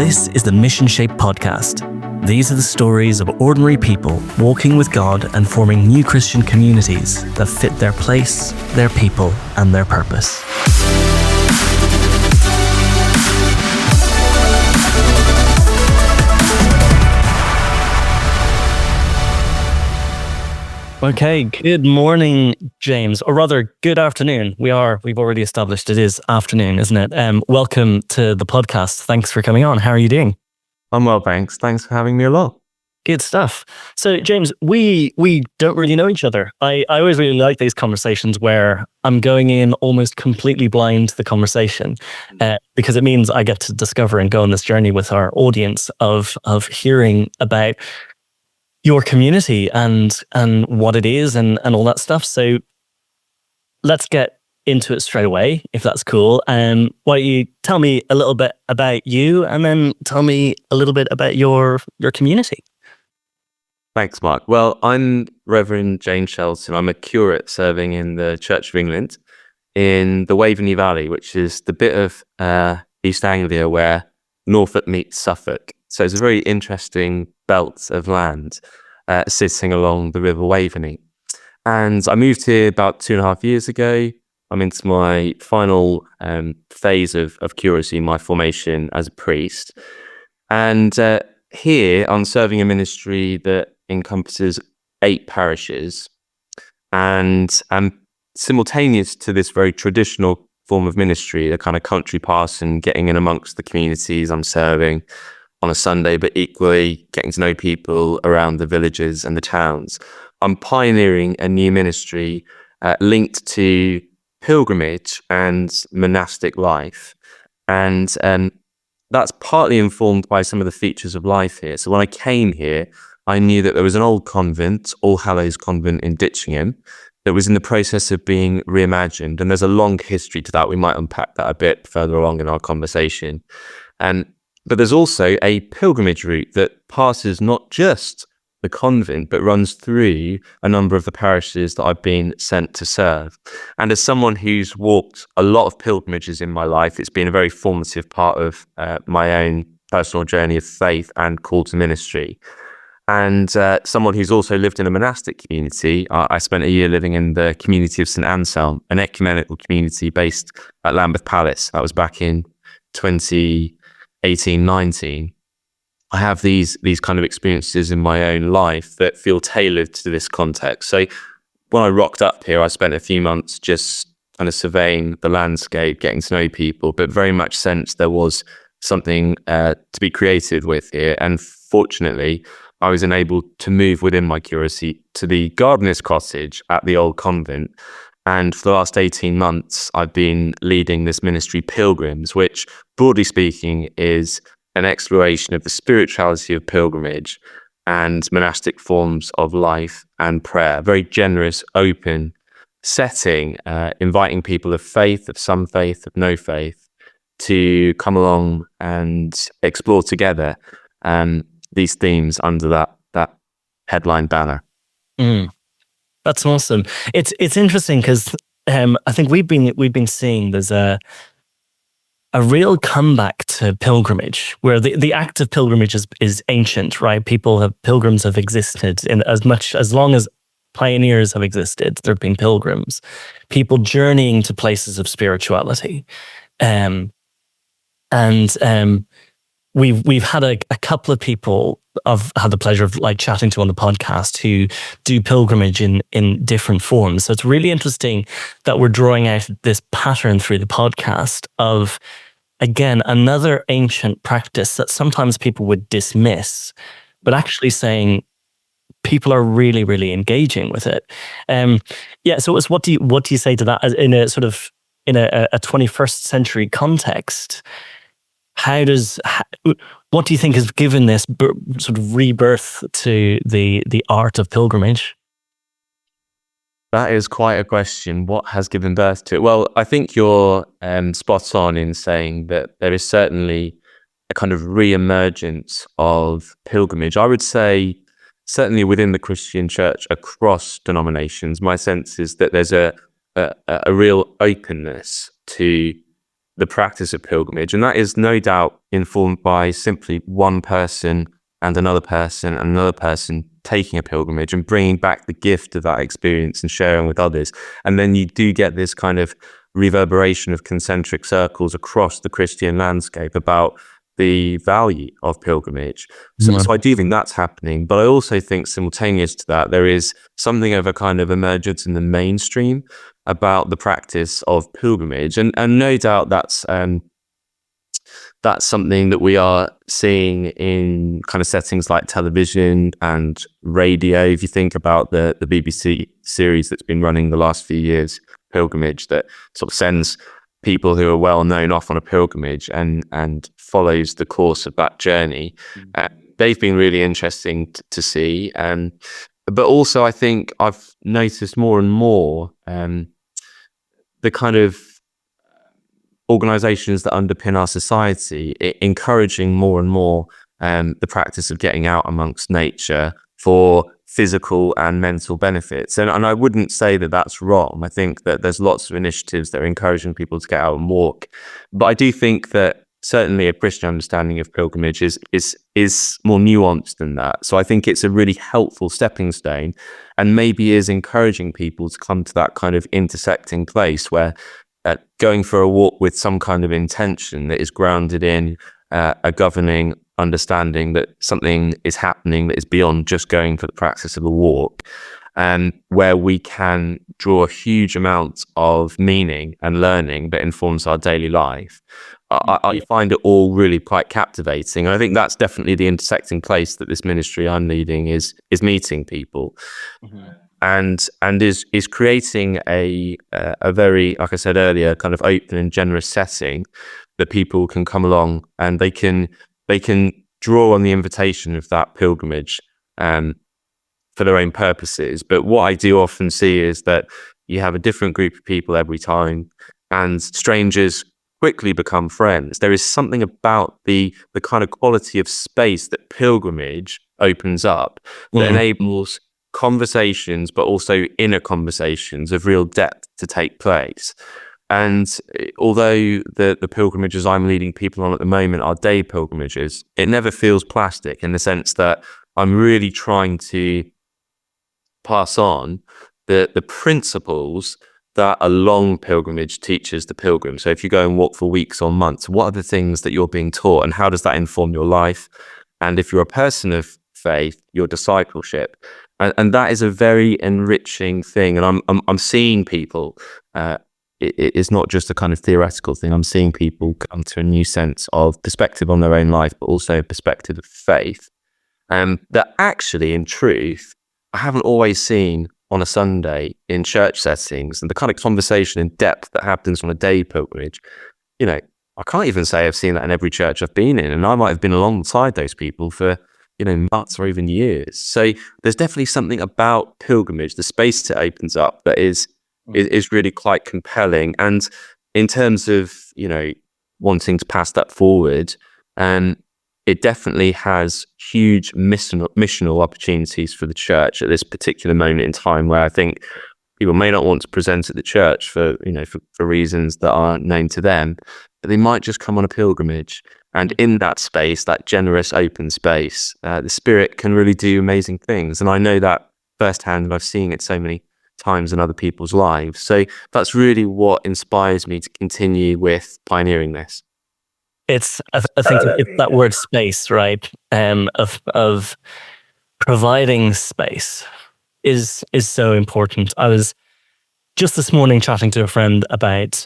This is the Mission Shape podcast. These are the stories of ordinary people walking with God and forming new Christian communities that fit their place, their people, and their purpose. Okay, good morning, James, or rather, good afternoon. We've already established it is afternoon, isn't it? Welcome to the podcast. Thanks for coming on. How are you doing? I'm well, thanks. Thanks for having me along. Good stuff. So, James, we don't really know each other. I always really like these conversations where I'm going in almost completely blind to the conversation, because it means I get to discover and go on this journey with our audience of hearing about your community and what it is and all that stuff. So let's get into it straight away, if that's cool. Why don't you tell me a little bit about you and then tell me a little bit about your community. Thanks, Mark. Well, I'm Reverend James Shelton. I'm a curate serving in the Church of England in the Waveney Valley, which is the bit of East Anglia where Norfolk meets Suffolk. So it's a very interesting belt of land sitting along the River Waveney. And I moved here about 2.5 years ago. I'm into my final phase of curacy, my formation as a priest. And here I'm serving a ministry that encompasses 8 parishes. And simultaneous to this very traditional form of ministry, a kind of country parson, getting in amongst the communities I'm serving on a Sunday, but equally getting to know people around the villages and the towns. I'm pioneering a new ministry linked to pilgrimage and monastic life. And that's partly informed by some of the features of life here. So when I came here, I knew that there was an old convent, All Hallows Convent in Ditchingham, that was in the process of being reimagined. And there's a long history to that. We might unpack that a bit further along in our conversation. But there's also a pilgrimage route that passes not just the convent, but runs through a number of the parishes that I've been sent to serve. And as someone who's walked a lot of pilgrimages in my life, it's been a very formative part of my own personal journey of faith and call to ministry. And someone who's also lived in a monastic community, I spent a year living in the community of St Anselm, an ecumenical community based at Lambeth Palace. That was back in 2018-19. I have these kind of experiences in my own life that feel tailored to this context. So when I rocked up here, I spent a few months just kind of surveying the landscape, getting to know people, but very much sensed there was something to be created with here. And fortunately, I was enabled to move within my curacy to the gardener's cottage at the old convent. And for the last 18 months, I've been leading this ministry, Pilgrims, which, broadly speaking, is an exploration of the spirituality of pilgrimage and monastic forms of life and prayer. Very generous, open setting, inviting people of faith, of some faith, of no faith, to come along and explore together these themes under that headline banner. That's awesome. It's interesting because I think we've been seeing there's a real comeback to pilgrimage, where the act of pilgrimage is ancient, right? Pilgrims have existed in as long as pioneers have existed. There have been pilgrims, people journeying to places of spirituality, and we've had a couple of people I've had the pleasure of chatting to on the podcast who do pilgrimage in different forms. So it's really interesting that we're drawing out this pattern through the podcast of, again, another ancient practice that sometimes people would dismiss, but actually saying people are really, really engaging with it. So it's what do you say to that in a sort of in a 21st century context? What do you think has given this sort of rebirth to the art of pilgrimage? That is quite a question. What has given birth to it? Well, I think you're spot on in saying that there is certainly a kind of re-emergence of pilgrimage. I would say certainly within the Christian church across denominations, my sense is that there's a real openness to the practice of pilgrimage. And that is no doubt informed by simply one person and another person and another person taking a pilgrimage and bringing back the gift of that experience and sharing with others. And then you do get this kind of reverberation of concentric circles across the Christian landscape about the value of pilgrimage. So I do think that's happening, but I also think simultaneous to that, there is something of a kind of emergence in the mainstream about the practice of pilgrimage. And no doubt that's something that we are seeing in kind of settings like television and radio. If you think about the BBC series that's been running the last few years, Pilgrimage, that sort of sends people who are well known off on a pilgrimage and follows the course of that journey. They've been really interesting to see. But also I think I've noticed more and more the kind of organizations that underpin our society encouraging more and more the practice of getting out amongst nature for physical and mental benefits. And I wouldn't say that that's wrong. I think that there's lots of initiatives that are encouraging people to get out and walk. But I do think that certainly a Christian understanding of pilgrimage is more nuanced than that. So I think it's a really helpful stepping stone, and maybe is encouraging people to come to that kind of intersecting place where going for a walk with some kind of intention that is grounded in a governing understanding that something is happening that is beyond just going for the practice of a walk, and where we can draw a huge amount of meaning and learning that informs our daily life. I find it all really quite captivating. And I think that's definitely the intersecting place that this ministry I'm leading is meeting people. And is creating a very, like I said earlier, kind of open and generous setting that people can come along and they can draw on the invitation of that pilgrimage for their own purposes. But what I do often see is that you have a different group of people every time, and strangers quickly become friends. There is something about the kind of quality of space that pilgrimage opens up that enables conversations, but also inner conversations of real depth to take place. And although the pilgrimages I'm leading people on at the moment are day pilgrimages, it never feels plastic, in the sense that I'm really trying to pass on the principles that a long pilgrimage teaches the pilgrim. So if you go and walk for weeks or months, what are the things that you're being taught, and how does that inform your life? And if you're a person of faith, your discipleship. And that is a very enriching thing. And I'm seeing people, it's not just a kind of theoretical thing. I'm seeing people come to a new sense of perspective on their own life, but also a perspective of faith. That actually, in truth, I haven't always seen on a Sunday in church settings, and the kind of conversation and depth that happens on a day pilgrimage. I can't even say I've seen that in every church I've been in, and I might have been alongside those people for months or even years. So there's definitely something about pilgrimage, the space it opens up, that is really quite compelling. And in terms of, wanting to pass that forward, it definitely has huge missional opportunities for the church at this particular moment in time, where I think people may not want to present at the church for reasons that aren't known to them, but they might just come on a pilgrimage. And in that space, that generous, open space, the Spirit can really do amazing things. And I know that firsthand, and I've seen it so many times in other people's lives. So that's really what inspires me to continue with pioneering this. I think it's that word space, right? Of providing space is so important. I was just this morning chatting to a friend about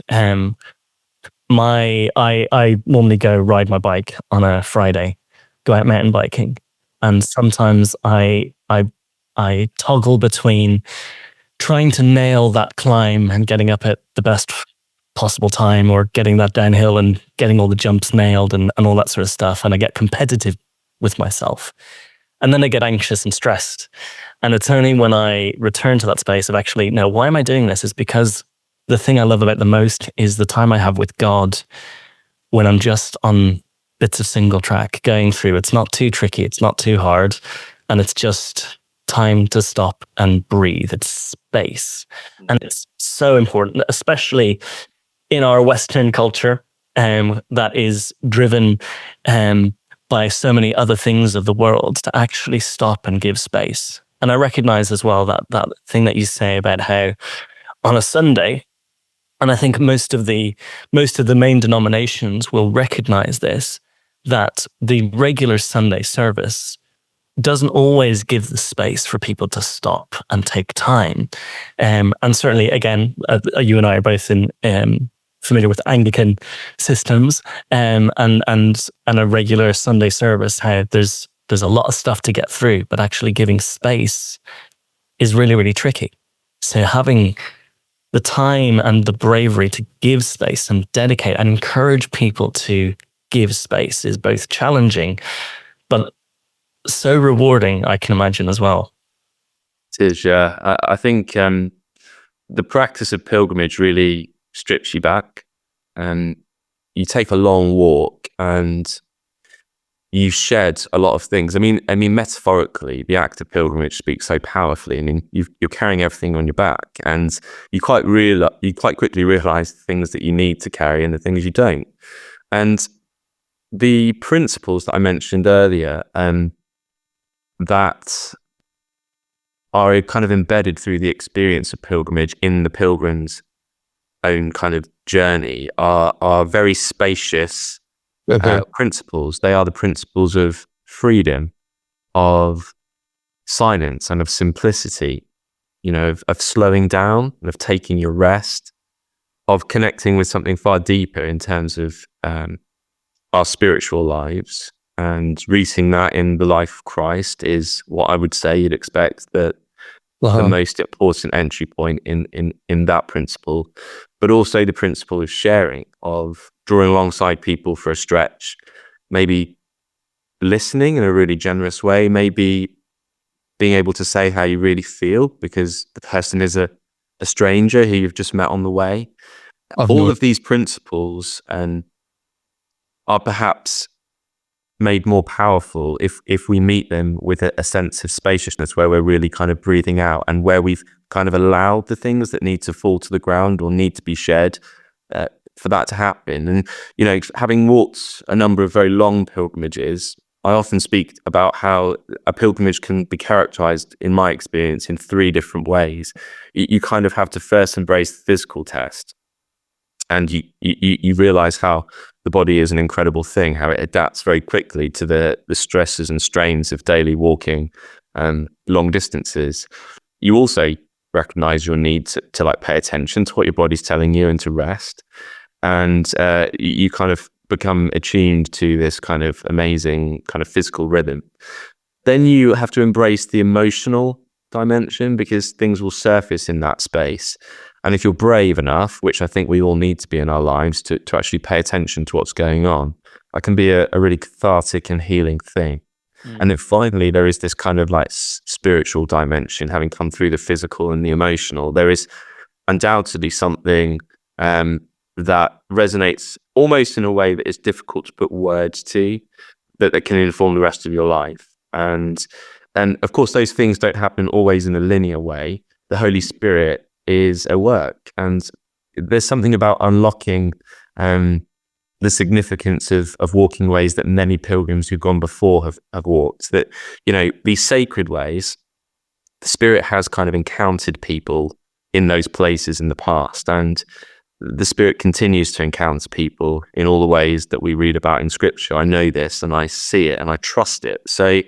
I normally go ride my bike on a Friday, go out mountain biking, and sometimes I toggle between trying to nail that climb and getting up at the best possible time, or getting that downhill and getting all the jumps nailed and all that sort of stuff. And I get competitive with myself. And then I get anxious and stressed. And it's only when I return to that space of actually, no, why am I doing this? Is because the thing I love about the most is the time I have with God when I'm just on bits of single track going through. It's not too tricky. It's not too hard. And it's just time to stop and breathe. It's space. And it's so important, especially in our Western culture. that is driven by so many other things of the world, to actually stop and give space. And I recognize as well that thing that you say about how on a Sunday, and I think most of the main denominations will recognize this, that the regular Sunday service doesn't always give the space for people to stop and take time. And certainly, again, you and I are both familiar with Anglican systems, and a regular Sunday service, how there's a lot of stuff to get through, but actually giving space is really, really tricky. So having the time and the bravery to give space and dedicate and encourage people to give space is both challenging, but so rewarding, I can imagine, as well. It is, yeah. I think the practice of pilgrimage really strips you back, and you take a long walk and you shed a lot of things. I mean, metaphorically, the act of pilgrimage speaks so powerfully. I mean, you're carrying everything on your back, and you quite quickly realize the things that you need to carry and the things you don't. And the principles that I mentioned earlier, that are kind of embedded through the experience of pilgrimage in the pilgrim's own kind of journey, are very spacious principles. They are the principles of freedom, of silence, and of simplicity, of slowing down and of taking your rest, of connecting with something far deeper in terms of our spiritual lives. And reaching that in the life of Christ is what I would say you'd expect that the most important entry point in that principle. But also the principle of sharing, of drawing alongside people for a stretch, maybe listening in a really generous way, maybe being able to say how you really feel because the person is a stranger who you've just met on the way. All of these principles are perhaps made more powerful if we meet them with a sense of spaciousness, where we're really kind of breathing out, and where we've kind of allowed the things that need to fall to the ground or need to be shared for that to happen. And having walked a number of very long pilgrimages, I often speak about how a pilgrimage can be characterized, in my experience, in 3 different ways. You kind of have to first embrace the physical test, and you realize how the body is an incredible thing, how it adapts very quickly to the stresses and strains of daily walking and long distances. You also recognize your need to like pay attention to what your body's telling you and to rest. And you kind of become attuned to this kind of amazing kind of physical rhythm. Then you have to embrace the emotional dimension, because things will surface in that space. And if you're brave enough, which I think we all need to be in our lives, to actually pay attention to what's going on, that can be a really cathartic and healing thing. And then finally, there is this kind of like spiritual dimension, having come through the physical and the emotional. There is undoubtedly something that resonates almost in a way that is difficult to put words to, that can inform the rest of your life. And of course, those things don't happen always in a linear way. The Holy Spirit is a work, and there's something about unlocking the significance of walking ways that many pilgrims who've gone before have walked, that these sacred ways, the Spirit has kind of encountered people in those places in the past, and the Spirit continues to encounter people in all the ways that we read about in Scripture. I know this, and I see it, and I trust it. So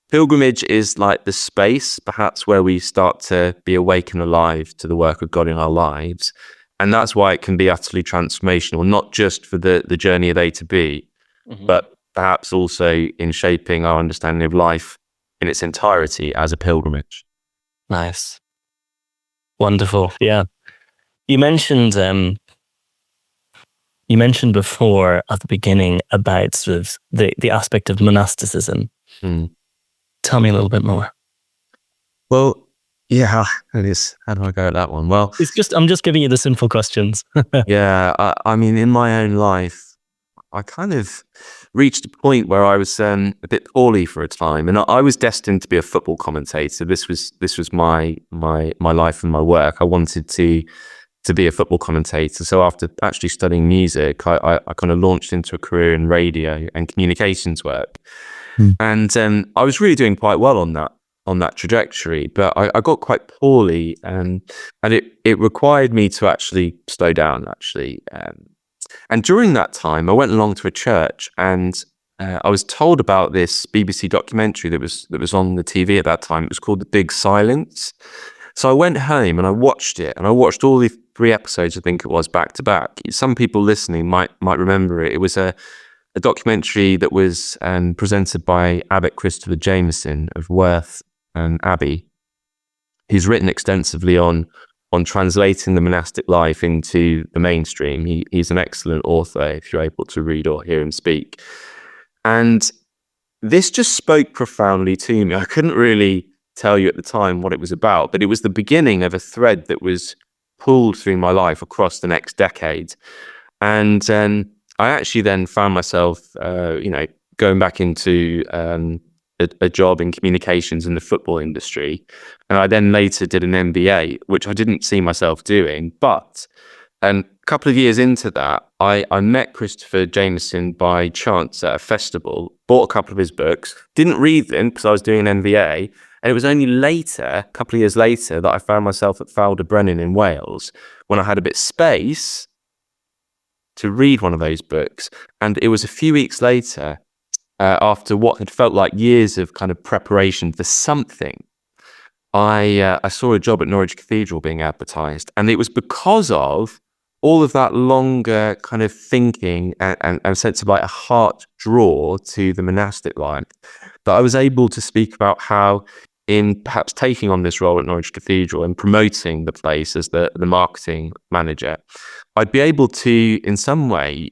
pilgrimage is like the space, perhaps, where we start to be awake and alive to the work of God in our lives. And that's why it can be utterly transformational, not just for the journey of A to B, but perhaps also in shaping our understanding of life in its entirety as a pilgrimage. Nice. Wonderful. Yeah. You mentioned before at the beginning about sort of the aspect of monasticism. Tell me a little bit more. Well, yeah, it is. How do I go at that one? Well, I'm just giving you the simple questions. Yeah, I mean, in my own life, I kind of reached a point where I was a bit poorly for a time, and I was destined to be a football commentator. This was my life and my work. I wanted to to be a football commentator. So after actually studying music, I kind of launched into a career in radio and communications work. And I was really doing quite well on that trajectory, but I got quite poorly, and it required me to actually slow down, actually. And during that time, I went along to a church, and I was told about this BBC documentary that was on the TV at that time. It was called The Big Silence. So I went home and I watched it, and I watched all the 3 episodes, I think it was, back to back. Some people listening might remember it. It was a documentary that was presented by Abbot Christopher Jameson of Worth and Abbey. He's written extensively on translating the monastic life into the mainstream. He's an excellent author if you're able to read or hear him speak. And this just spoke profoundly to me. I couldn't really tell you at the time what it was about, but it was the beginning of a thread that was pulled through my life across the next decade. And I actually then found myself, going back into a job in communications in the football industry. And I then later did an MBA, which I didn't see myself doing. But a couple of years into that, I met Christopher Jameson by chance at a festival, bought a couple of his books, didn't read them because I was doing an MBA. And it was only later, a couple of years later, that I found myself at Fowler Brennan in Wales when I had a bit of space to read one of those books. And it was a few weeks later, after what had felt like years of kind of preparation for something, I saw a job at Norwich Cathedral being advertised. And it was because of all of that longer kind of thinking and sense of like a heart draw to the monastic life that I was able to speak about how, in perhaps taking on this role at Norwich Cathedral and promoting the place as the marketing manager, I'd be able to, in some way,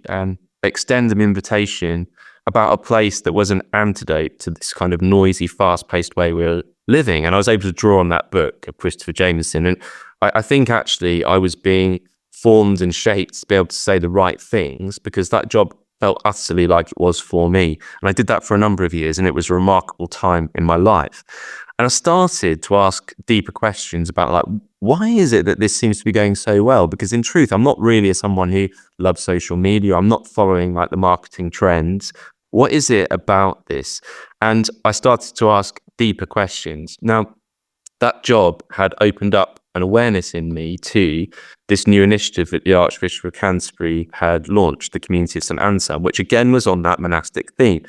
extend an invitation about a place that was an antidote to this kind of noisy, fast-paced way we were living. And I was able to draw on that book of Christopher Jameson. And I think actually I was being formed and shaped to be able to say the right things, because that job felt utterly like it was for me. And I did that for a number of years, and it was a remarkable time in my life. And I started to ask deeper questions about, like, why is it that this seems to be going so well? Because in truth, I'm not really someone who loves social media. I'm not following like the marketing trends. What is it about this? And I started to ask deeper questions. Now, that job had opened up an awareness in me to this new initiative that the Archbishop of Canterbury had launched, the Community of St Anselm, which again was on that monastic theme.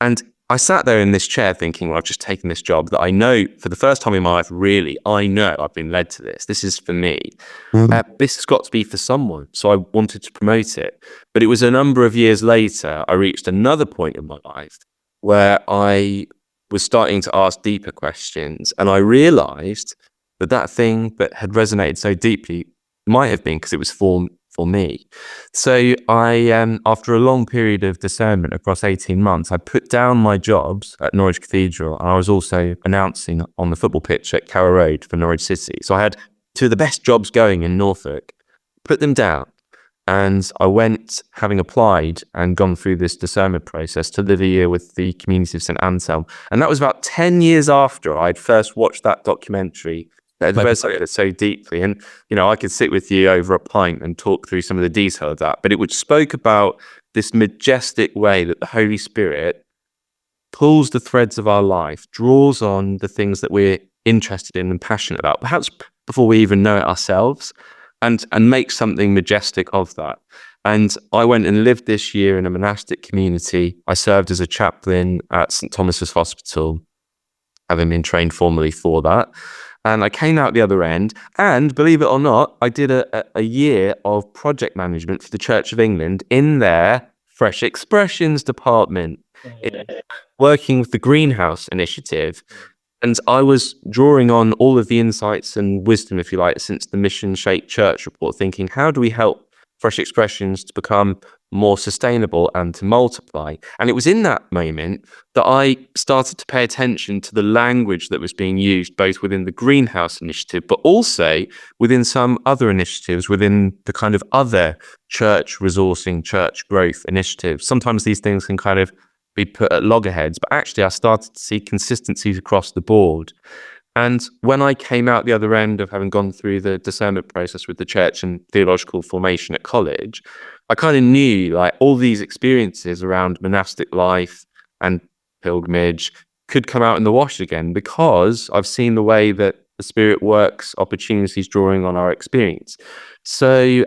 And I sat there in this chair thinking, well, I've just taken this job that I know for the first time in my life, really, I know I've been led to this. This is for me. This has got to be for someone. So I wanted to promote it. But it was a number of years later, I reached another point in my life where I was starting to ask deeper questions. And I realized that thing that had resonated so deeply might have been because it was for me. So I, after a long period of discernment across 18 months, I put down my jobs at Norwich Cathedral, and I was also announcing on the football pitch at Carrow Road for Norwich City. So I had 2 of the best jobs going in Norfolk, put them down, and I went, having applied and gone through this discernment process, to live a year with the Community of St Anselm. And that was about 10 years after I'd first watched that documentary that resonated so deeply. And, you know, I could sit with you over a pint and talk through some of the detail of that, but it spoke about this majestic way that the Holy Spirit pulls the threads of our life, draws on the things that we're interested in and passionate about, perhaps before we even know it ourselves, and makes something majestic of that. And I went and lived this year in a monastic community. I served as a chaplain at St Thomas's Hospital, having been trained formally for that. And I came out the other end, and believe it or not, I did a year of project management for the Church of England in their Fresh Expressions department, working with the Greenhouse Initiative. And I was drawing on all of the insights and wisdom, if you like, since the Mission Shaped Church report, thinking, how do we help Fresh Expressions to become more sustainable and to multiply? And it was in that moment that I started to pay attention to the language that was being used, both within the Greenhouse Initiative, but also within some other initiatives, within the kind of other church resourcing, church growth initiatives. Sometimes these things can kind of be put at loggerheads, but actually I started to see consistencies across the board. And when I came out the other end of having gone through the discernment process with the church and theological formation at college, I kind of knew like all these experiences around monastic life and pilgrimage could come out in the wash again, because I've seen the way that the Spirit works, opportunities drawing on our experience. So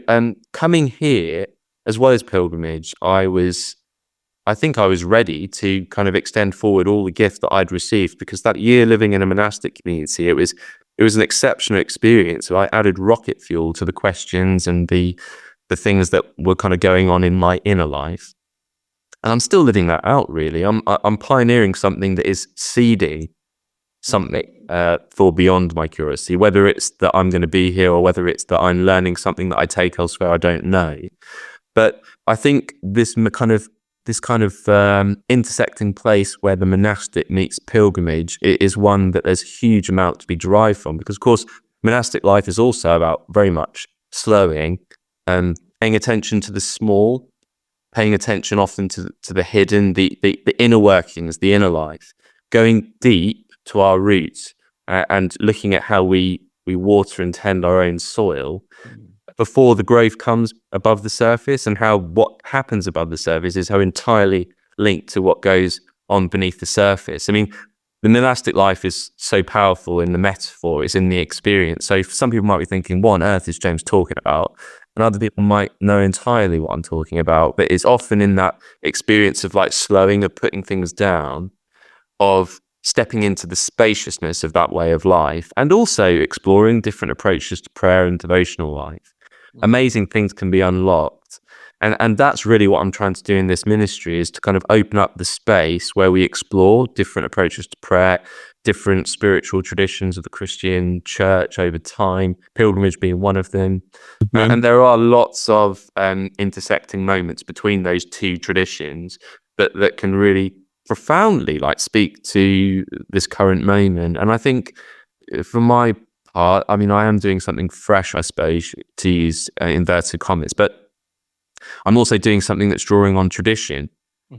coming here, as well as pilgrimage, I think I was ready to kind of extend forward all the gifts that I'd received, because that year living in a monastic community, it was an exceptional experience. So I added rocket fuel to the questions and the things that were kind of going on in my inner life. And I'm still living that out, really. I'm pioneering something that is seeding something for beyond my curiosity, whether it's that I'm going to be here or whether it's that I'm learning something that I take elsewhere, I don't know. But I think this kind of intersecting place where the monastic meets pilgrimage is one that there's a huge amount to be derived from, because of course monastic life is also about very much slowing and paying attention to the small, paying attention often to the hidden, the inner workings, the inner life, going deep to our roots and looking at how we water and tend our own soil before the growth comes above the surface, and how what happens above the surface is how entirely linked to what goes on beneath the surface. I mean, the monastic life is so powerful in the metaphor, it's in the experience. So some people might be thinking, what on earth is James talking about? And other people might know entirely what I'm talking about, but it's often in that experience of like slowing, of putting things down, of stepping into the spaciousness of that way of life, and also exploring different approaches to prayer and devotional life. Amazing things can be unlocked. And that's really what I'm trying to do in this ministry, is to kind of open up the space where we explore different approaches to prayer, different spiritual traditions of the Christian church over time, pilgrimage being one of them. And there are lots of intersecting moments between those two traditions that can really profoundly like speak to this current moment. And I think for my part, I mean, I am doing something fresh, I suppose, to use inverted commas, but I'm also doing something that's drawing on tradition.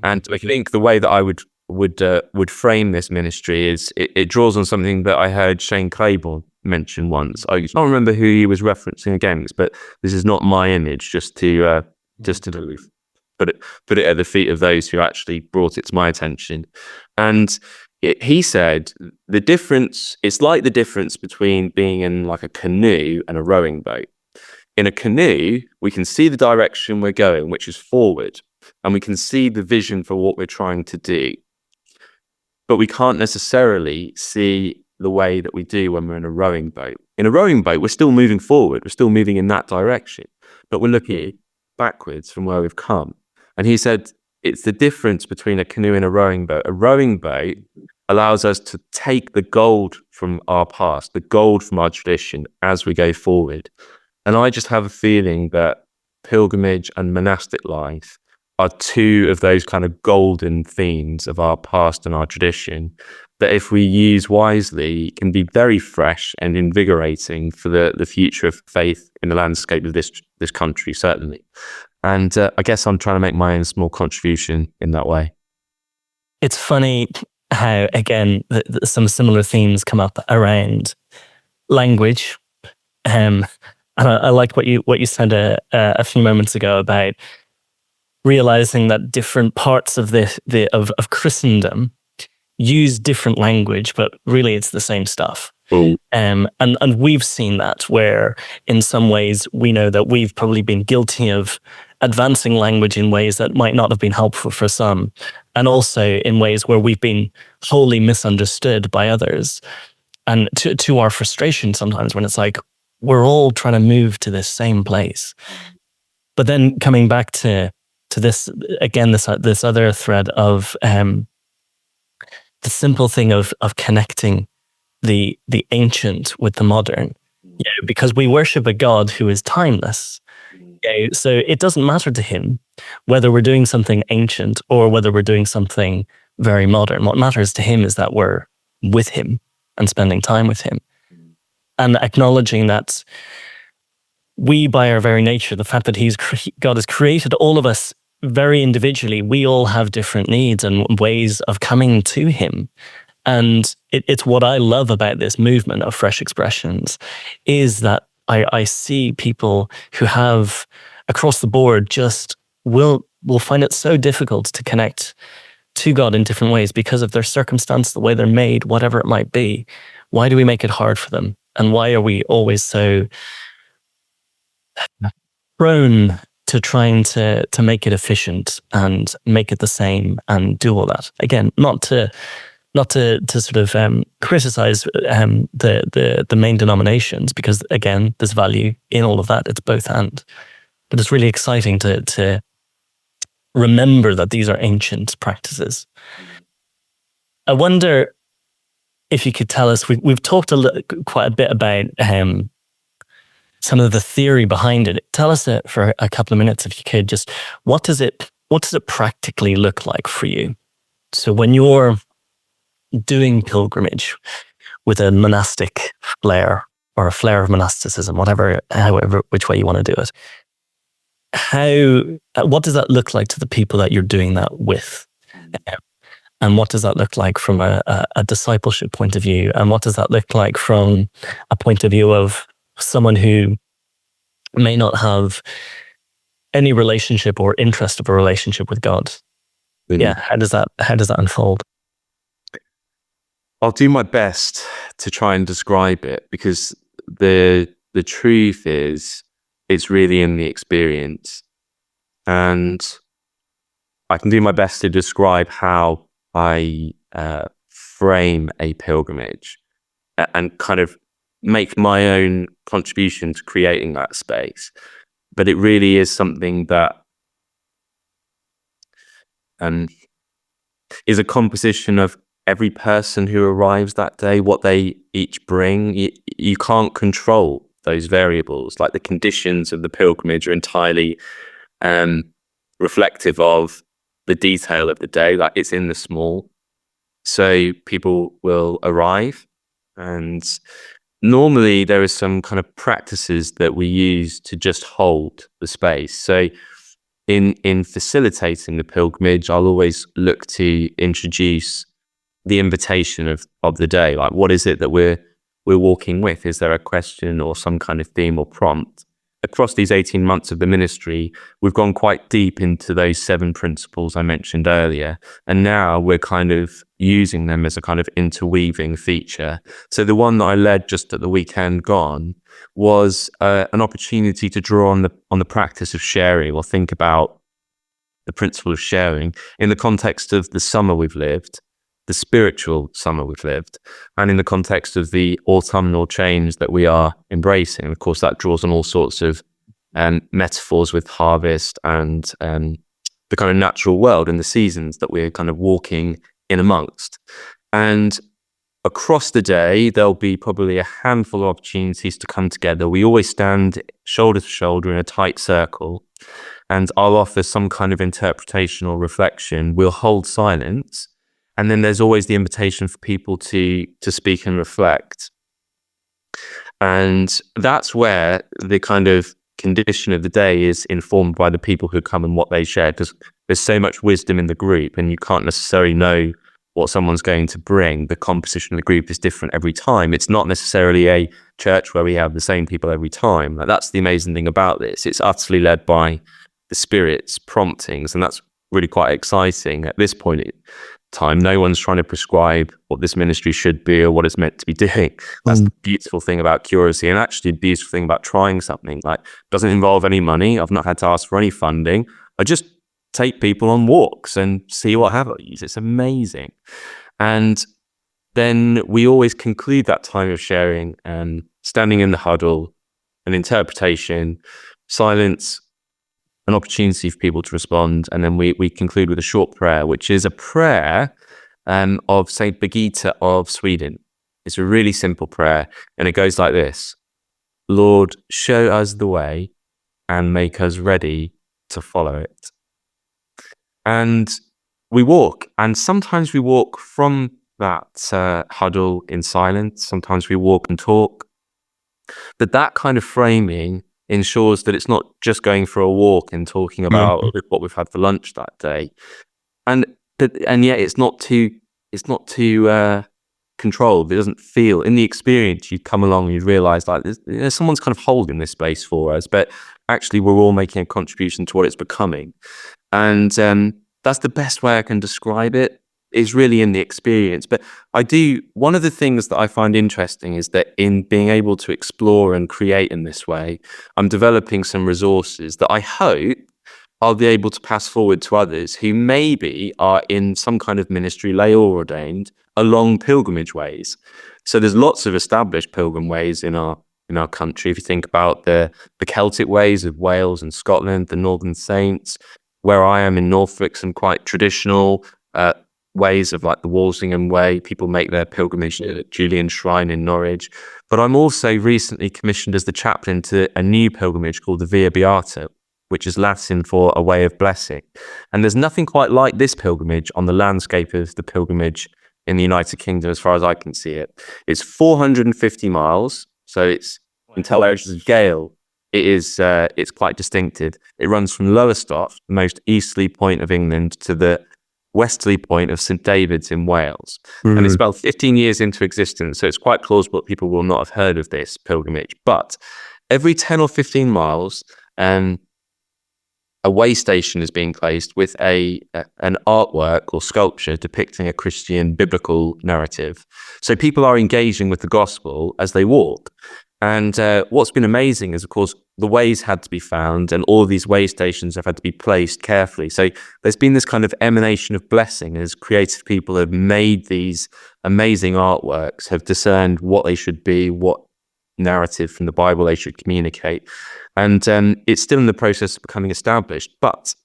And I think the way that I would frame this ministry is it draws on something that I heard Shane Claiborne mention once. I don't remember who he was referencing against, but this is not my image, just to put it at the feet of those who actually brought it to my attention. And he said the difference, it's like the difference between being in like a canoe and a rowing boat. In a canoe, we can see the direction we're going, which is forward, and we can see the vision for what we're trying to do. But we can't necessarily see the way that we do when we're in a rowing boat. In a rowing boat, we're still moving forward, we're still moving in that direction, but we're looking backwards from where we've come. And he said it's the difference between a canoe and a rowing boat. A rowing boat allows us to take the gold from our past, the gold from our tradition as we go forward. And I just have a feeling that pilgrimage and monastic life are two of those kind of golden themes of our past and our tradition that, if we use wisely, can be very fresh and invigorating for the future of faith in the landscape of this country, certainly. And I guess I'm trying to make my own small contribution in that way. It's funny how, again, some similar themes come up around language. And I like what you said a few moments ago about realizing that different parts of of Christendom use different language, but really it's the same stuff. And we've seen that, where in some ways we know that we've probably been guilty of advancing language in ways that might not have been helpful for some, and also in ways where we've been wholly misunderstood by others, and to our frustration sometimes, when it's like we're all trying to move to this same place. But then coming back to this again, this other thread of the simple thing of connecting the ancient with the modern, because we worship a God who is timeless. So it doesn't matter to him whether we're doing something ancient or whether we're doing something very modern. What matters to him is that we're with him and spending time with him, and acknowledging that we, by our very nature, the fact that God has created all of us very individually, we all have different needs and ways of coming to him. And it's what I love about this movement of fresh expressions is that I see people who have across the board just will find it so difficult to connect to God in different ways because of their circumstance, the way they're made, whatever it might be. Why do we make it hard for them? And why are we always so prone to trying to make it efficient and make it the same and do all that? Again, not to sort of criticize the main denominations, because again, there's value in all of that. It's both and. But it's really exciting to remember that these are ancient practices. I wonder if you could tell us, we've talked quite a bit about some of the theory behind it. Tell us for a couple of minutes, if you could, just what does it practically look like for you? So when you're doing pilgrimage with a monastic flair or a flair of monasticism, however, which way you want to do it, what does that look like to the people that you're doing that with? And what does that look like from a discipleship point of view? And what does that look like from a point of view of someone who may not have any relationship or interest of a relationship with God? Yeah, how does that unfold? I'll do my best to try and describe it, because the truth is, it's really in the experience. And I can do my best to describe how I frame a pilgrimage and kind of make my own contribution to creating that space. But it really is something that is a composition of every person who arrives that day, what they each bring. You can't control those variables. Like, the conditions of the pilgrimage are entirely reflective of the detail of the day. Like, it's in the small. So people will arrive, and normally there is some kind of practices that we use to just hold the space. So in facilitating the pilgrimage, I'll always look to introduce the invitation of the day. Like, what is it that we're walking with? Is there a question or some kind of theme or prompt? Across these 18 months of the ministry, we've gone quite deep into those 7 principles I mentioned earlier. And now we're kind of using them as a kind of interweaving feature. So the one that I led just at the weekend gone was an opportunity to draw on the practice of sharing, or think about the principle of sharing in the context of the summer we've lived, the spiritual summer we've lived, and in the context of the autumnal change that we are embracing. Of course, that draws on all sorts of metaphors with harvest and the kind of natural world and the seasons that we're kind of walking in amongst. And across the day, there'll be probably a handful of opportunities to come together. We always stand shoulder to shoulder in a tight circle, and I'll offer some kind of interpretation or reflection. We'll hold silence. And then there's always the invitation for people to speak and reflect. And that's where the kind of condition of the day is informed by the people who come and what they share, because there's so much wisdom in the group, and you can't necessarily know what someone's going to bring. The composition of the group is different every time. It's not necessarily a church where we have the same people every time. Like, that's the amazing thing about this. It's utterly led by the Spirit's promptings, and that's really quite exciting. At this point in time, no one's trying to prescribe what this ministry should be or what it's meant to be doing. That's the beautiful thing about curacy, and actually the beautiful thing about trying something. Like, it doesn't involve any money. I've not had to ask for any funding. I just take people on walks and see what happens. It's amazing. And then we always conclude that time of sharing and standing in the huddle, an interpretation, silence, an opportunity for people to respond, and then we conclude with a short prayer, which is a prayer of Saint Birgitta of Sweden. It's a really simple prayer, and it goes like this: Lord, show us the way and make us ready to follow it. And we walk, and sometimes we walk from that huddle in silence, sometimes we walk and talk, but that kind of framing ensures that it's not just going for a walk and talking about what we've had for lunch that day, and yet it's not too controlled. It doesn't feel, in the experience, you'd come along and you'd realize like someone's kind of holding this space for us, but actually we're all making a contribution to what it's becoming. And that's the best way I can describe it, is really in the experience. But one of the things that I find interesting is that in being able to explore and create in this way, I'm developing some resources that I hope I'll be able to pass forward to others who maybe are in some kind of ministry, lay or ordained, along pilgrimage ways. So there's lots of established pilgrim ways in our country. If you think about the Celtic ways of Wales and Scotland, the Northern Saints, where I am in Norfolk, some quite traditional ways of like the Walsingham Way. People make their pilgrimage to Julian Shrine in Norwich. But I'm also recently commissioned as the chaplain to a new pilgrimage called the Via Beata, which is Latin for a way of blessing. And there's nothing quite like this pilgrimage on the landscape of the pilgrimage in the United Kingdom, as far as I can see it. It's 450 miles, so it's, in scale, it's quite distinctive. It runs from Lowestoft, the most easterly point of England, to the westerly point of St David's in Wales. And it's about 15 years into existence, so it's quite plausible that people will not have heard of this pilgrimage. But every 10 or 15 miles, a way station is being placed with an artwork or sculpture depicting a Christian biblical narrative. So people are engaging with the gospel as they walk. And what's been amazing is, of course, the ways had to be found, and all of these way stations have had to be placed carefully. So there's been this kind of emanation of blessing as creative people have made these amazing artworks, have discerned what they should be, what narrative from the Bible they should communicate. And it's still in the process of becoming established. But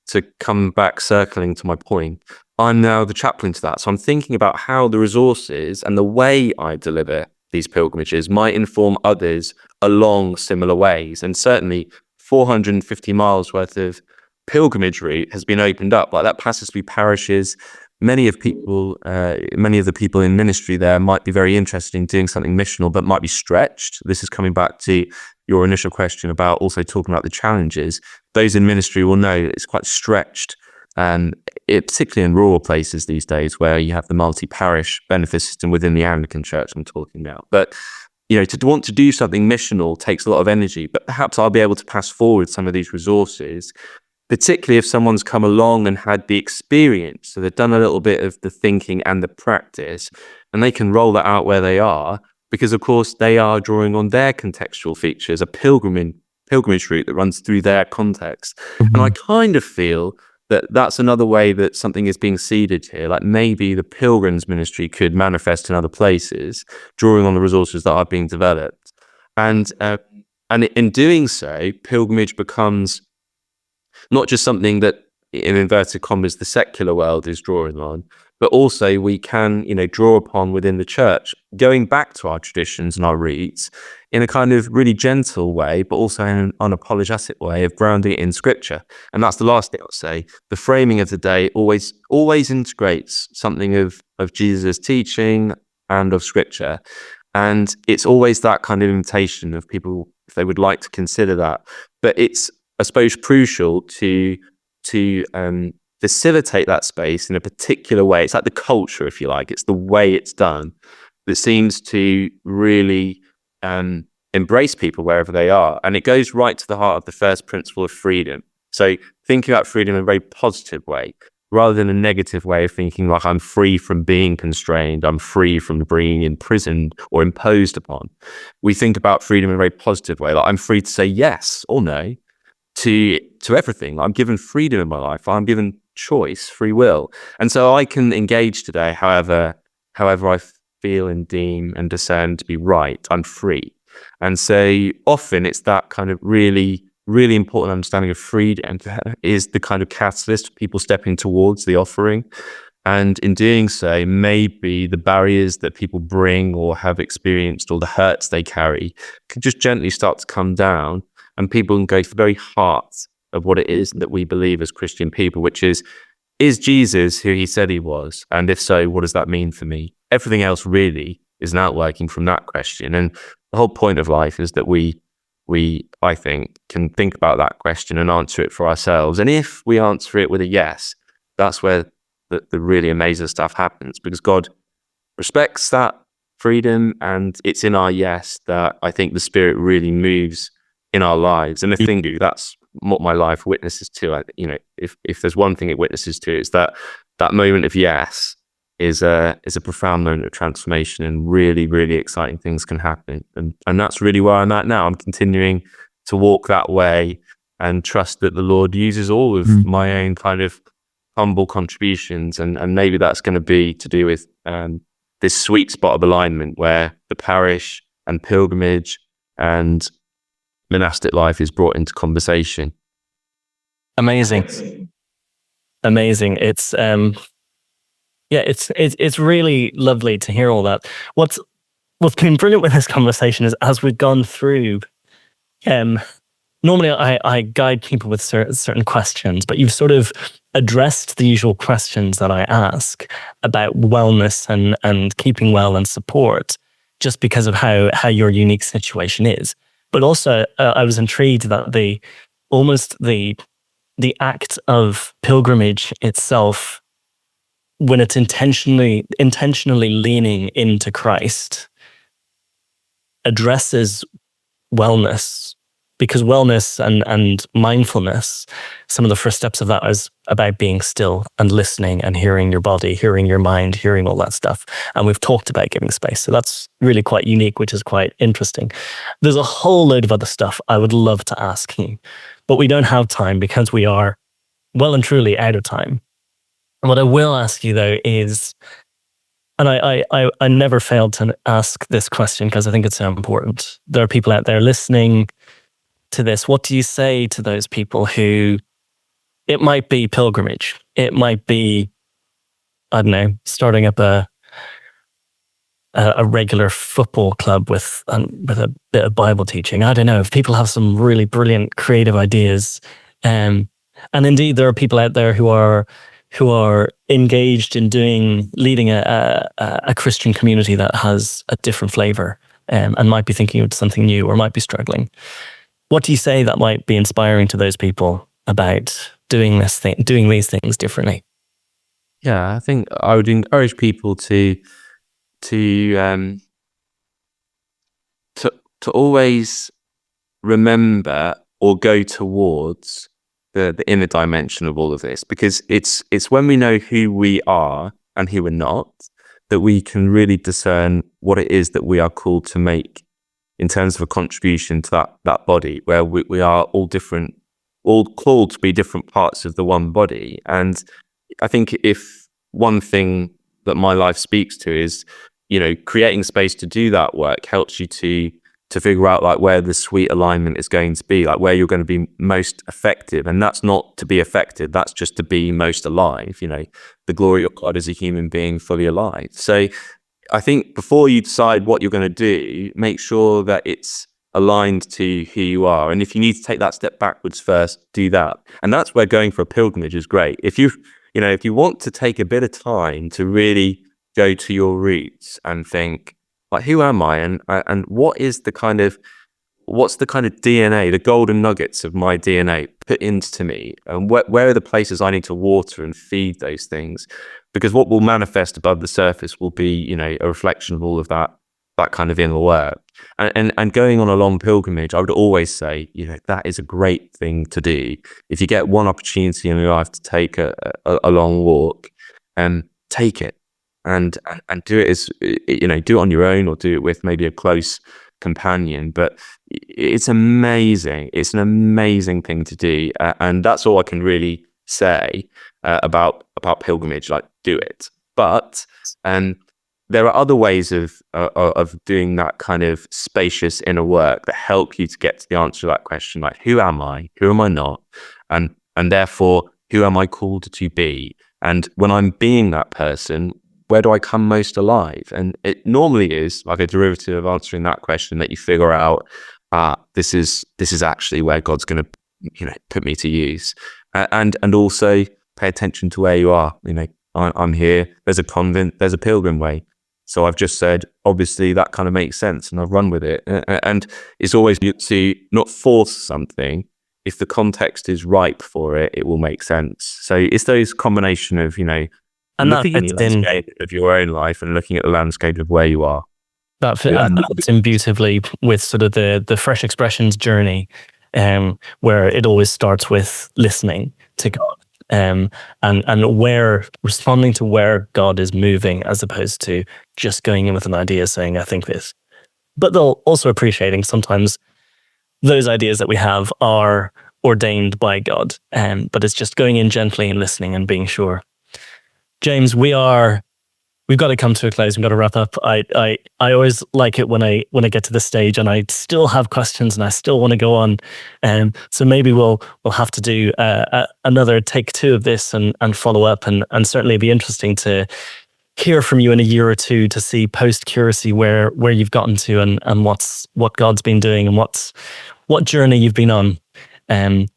to come back, circling to my point, I'm now the chaplain to that. So I'm thinking about how the resources and the way I deliver these pilgrimages might inform others along similar ways. And certainly 450 miles worth of pilgrimage route has been opened up. Like that passes through parishes. Many of the people in ministry there might be very interested in doing something missional, but might be stretched. This is coming back to your initial question about also talking about the challenges. Those in ministry will know it's quite stretched, and particularly in rural places these days where you have the multi-parish benefit system within the Anglican Church I'm talking about. But to want to do something missional takes a lot of energy, but perhaps I'll be able to pass forward some of these resources, particularly if someone's come along and had the experience. So they've done a little bit of the thinking and the practice, and they can roll that out where they are, because of course they are drawing on their contextual features, a pilgrimage route that runs through their context. Mm-hmm. And I kind of feel that that's another way that something is being seeded here. Like maybe the pilgrims ministry could manifest in other places, drawing on the resources that are being developed. And in doing so, pilgrimage becomes not just something that, in inverted commas, the secular world is drawing on, but also we can, draw upon within the church, going back to our traditions and our roots in a kind of really gentle way, but also in an unapologetic way of grounding it in scripture. And that's the last thing I'll say. The framing of the day always integrates something of Jesus' teaching and of scripture. And it's always that kind of invitation of people, if they would like to consider that. But it's, I suppose, crucial to facilitate that space in a particular way. It's like the culture, if you like. It's the way it's done that seems to really embrace people wherever they are. And it goes right to the heart of the first principle of freedom. So thinking about freedom in a very positive way, rather than a negative way of thinking like I'm free from being constrained, I'm free from being imprisoned or imposed upon. We think about freedom in a very positive way, like I'm free to say yes or no to everything. I'm given freedom in my life. I'm given choice, free will. And so I can engage today however I feel and deem and discern to be right. I'm free. And so often it's that kind of really, really important understanding of freedom is the kind of catalyst for people stepping towards the offering. And in doing so, maybe the barriers that people bring or have experienced or the hurts they carry can just gently start to come down. And people can go to the very heart of what it is that we believe as Christian people, which is Jesus who he said he was? And if so, what does that mean for me? Everything else really is an outworking from that question. And the whole point of life is that we I think, can think about that question and answer it for ourselves. And if we answer it with a yes, that's where the really amazing stuff happens, because God respects that freedom, and it's in our yes that I think the Spirit really moves in our lives. And the thing that's what my life witnesses to. If there's one thing it witnesses to, it's that moment of yes is a profound moment of transformation, and really, really exciting things can happen. And that's really where I'm at now. I'm continuing to walk that way and trust that the Lord uses all of my own kind of humble contributions, and maybe that's going to be to do with this sweet spot of alignment where the parish and pilgrimage and monastic life is brought into conversation. Amazing. It's it's really lovely to hear all that. What's been brilliant with this conversation is, as we've gone through, normally I guide people with certain questions, but you've sort of addressed the usual questions that I ask about wellness and keeping well and support, just because of how your unique situation is. But also, I was intrigued that the act of pilgrimage itself, when it's intentionally leaning into Christ, addresses wellness, because wellness and mindfulness, some of the first steps of that is about being still and listening and hearing your body, hearing your mind, hearing all that stuff. And we've talked about giving space. So that's really quite unique, which is quite interesting. There's a whole load of other stuff I would love to ask you, but we don't have time because we are well and truly out of time. And what I will ask you, though, is, and I never failed to ask this question because I think it's so important. There are people out there listening to this. What do you say to those people who, it might be pilgrimage, it might be, I don't know, starting up a regular football club with a bit of Bible teaching. I don't know, if people have some really brilliant creative ideas, and indeed there are people out there who are engaged in leading a Christian community that has a different flavor, and might be thinking of something new or might be struggling. What do you say that might be inspiring to those people about doing these things differently? Yeah, I think I would encourage people to always remember or go towards the inner dimension of all of this, because it's when we know who we are and who we're not that we can really discern what it is that we are called to make in terms of a contribution to that body, where we are all different, all called to be different parts of the one body. And I think if one thing that my life speaks to is, creating space to do that work helps you to figure out like where the sweet alignment is going to be, like where you're going to be most effective. And that's not to be effective, that's just to be most alive, the glory of God as a human being fully alive. So I think before you decide what you're going to do, make sure that it's aligned to who you are. And if you need to take that step backwards first, do that. And that's where going for a pilgrimage is great. If you want to take a bit of time to really go to your roots and think, like, who am I? And what's the kind of DNA, the golden nuggets of my DNA put into me? And where are the places I need to water and feed those things? Because what will manifest above the surface will be, a reflection of all of that kind of inner work. And going on a long pilgrimage, I would always say, that is a great thing to do. If you get one opportunity in your life to take a long walk, take it and do it as, do it on your own or do it with maybe a close companion. But it's amazing. It's an amazing thing to do. And that's all I can really say about pilgrimage, like, do it. But there are other ways of doing that kind of spacious inner work that help you to get to the answer to that question, like, who am I? Who am I not? And therefore, who am I called to be? And when I'm being that person, where do I come most alive? And it normally is like a derivative of answering that question that you figure out, this is actually where God's going to, put me to use. And also pay attention to where you are. I'm here, there's a convent, there's a pilgrim way. So I've just said, obviously that kind of makes sense, and I've run with it. And it's always to not force something. If the context is ripe for it, it will make sense. So it's those combination of, And that looking in fits the in. landscape of your own life and looking at the landscape of where you are. That fits in beautifully with sort of the Fresh Expressions journey, where it always starts with listening to God, and where responding to where God is moving, as opposed to just going in with an idea saying, I think this. But they'll also appreciating sometimes those ideas that we have are ordained by God, but it's just going in gently and listening and being sure. James, we've got to come to a close. We've got to wrap up. I always like it when I get to this stage and I still have questions and I still want to go on. So maybe we'll have to do another take 2 of this and follow up, and certainly it'd be interesting to hear from you in a year or two to see post curacy where you've gotten to and what God's been doing and what journey you've been on.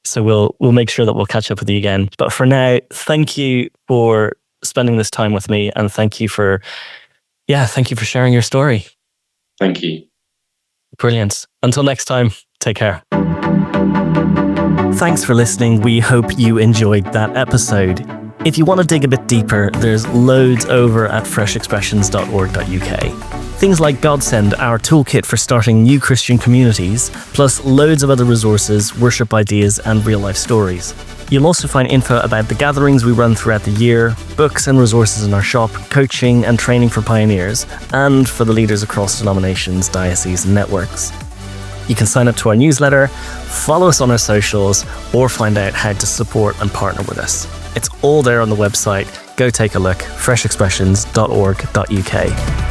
So we'll make sure that we'll catch up with you again. But for now, thank you for spending this time with me, and thank you for sharing your story. Thank you. Brilliant. Until next time, take care. Thanks for listening. We hope you enjoyed that episode. If you want to dig a bit deeper, there's loads over at freshexpressions.org.uk. Things like Godsend, our toolkit for starting new Christian communities, plus loads of other resources, worship ideas, and real-life stories. You'll also find info about the gatherings we run throughout the year, books and resources in our shop, coaching and training for pioneers, and for the leaders across denominations, dioceses, and networks. You can sign up to our newsletter, follow us on our socials, or find out how to support and partner with us. It's all there on the website. Go take a look, freshexpressions.org.uk.